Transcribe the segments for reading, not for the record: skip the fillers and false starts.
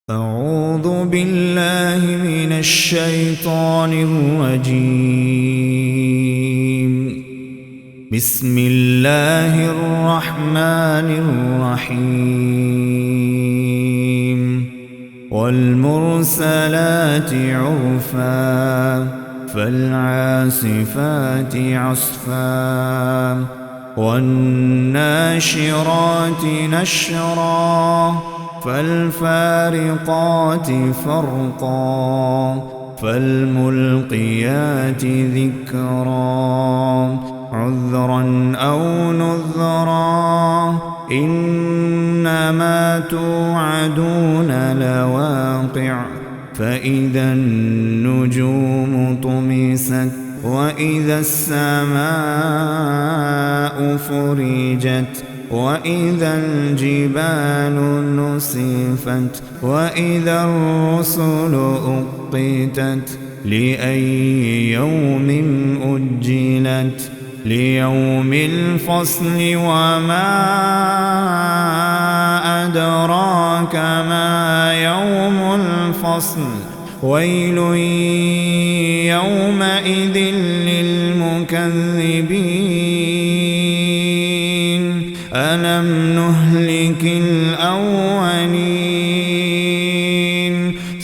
أعوذ بالله من الشيطان الرجيم. بسم الله الرحمن الرحيم. والمرسلات عرفا فالعاصفات عصفا والناشرات نشرا فالفارقات فرقا فالملقيات ذكرا عذرا أو نذرا إنما توعدون لواقع فإذا النجوم طمست وإذا السماء فرجت وإذا الجبال نسفت وإذا الرسل أقتت لأي يوم أجلت ليوم الفصل وما أدراك ما يوم الفصل ويل يومئذ للمكذبين ألم نهلك الأولين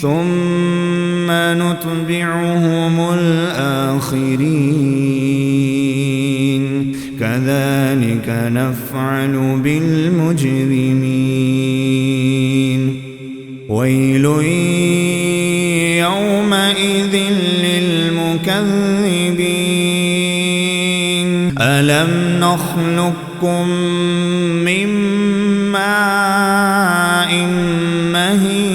ثم نتبعهم الآخرين كذلك نفعل بالمجرمين ويل يومئذ للمكذبين ألم نخلقكم من ماء مهين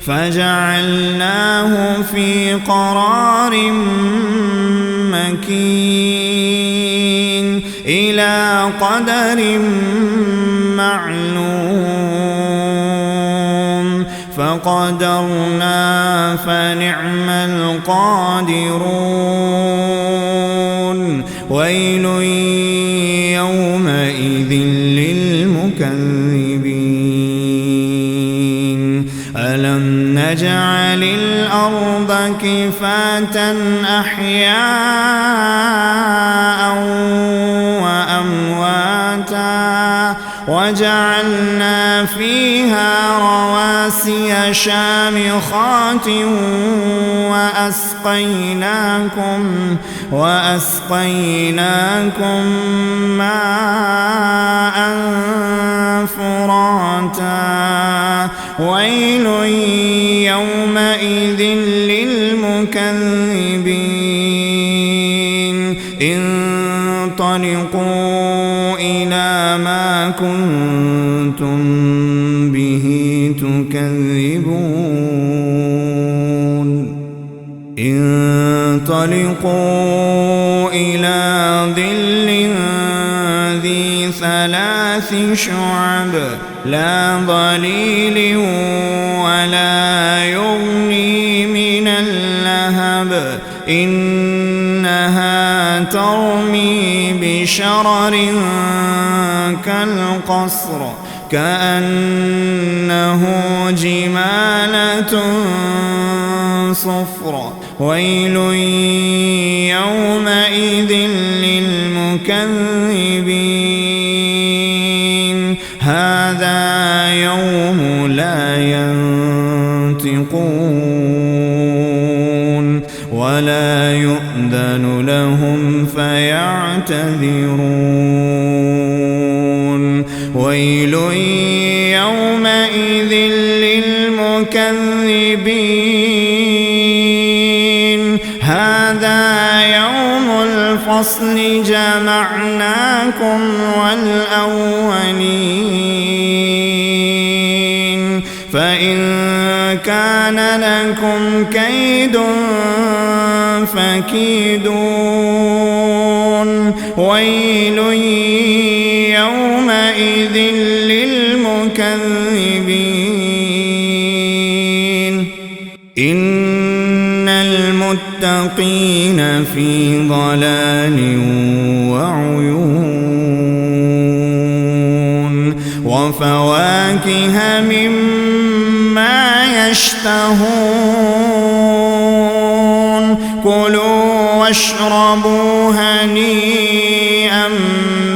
فجعلناه في قرار مكين إلى قدر معلوم فقدرنا فنعم القادرون ويل يومئذ للمكذبين ألم نجعل الأرض كفاة أحياء وأمواتا وجعلنا فيها رواسي شامخات وأسقيناكم ماء فراتا ويل يومئذ للمكذبين انطلقوا إلى ما كنتم به تكذبون انطلقوا إلى ظل ذي 3 شعب لا ظليل ولا يغني من اللهب إنها ترمي بشرر كالقصر كأنه جمالة صفر ويل يومئذ للمكذبين هذا يوم لا ينطقون ولا يؤذن لهم فيعتذرون ويل يومئذ للمكذبين هذا يوم الفصل جمعناكم والأولين فإن كان لكم كيد فكيدون ويل يومئذ للمكذبين إن المتقين في ضلال وعيون وفواكه مما يشتهون كلوا واشربوا هنيئا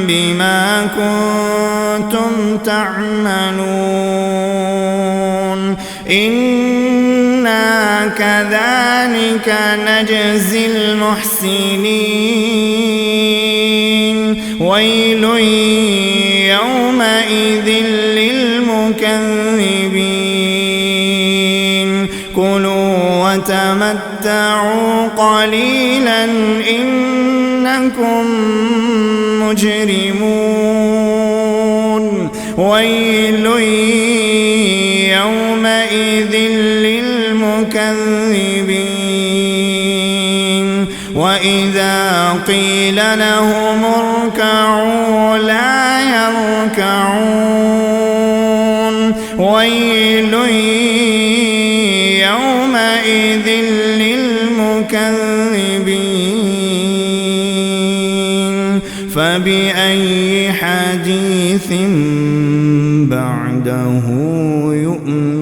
بما كنتم تعملون إنا كذلك نجزي المحسنين ويل يومئذ للمكذبين كلوا وتمتعوا قليلا إنكم مجرمون ويل يومئذ للمكذبين وإذا قيل لهم اركعوا لا يركعون ويل يومئذ للمكذبين فبأي حديث بعده يؤمن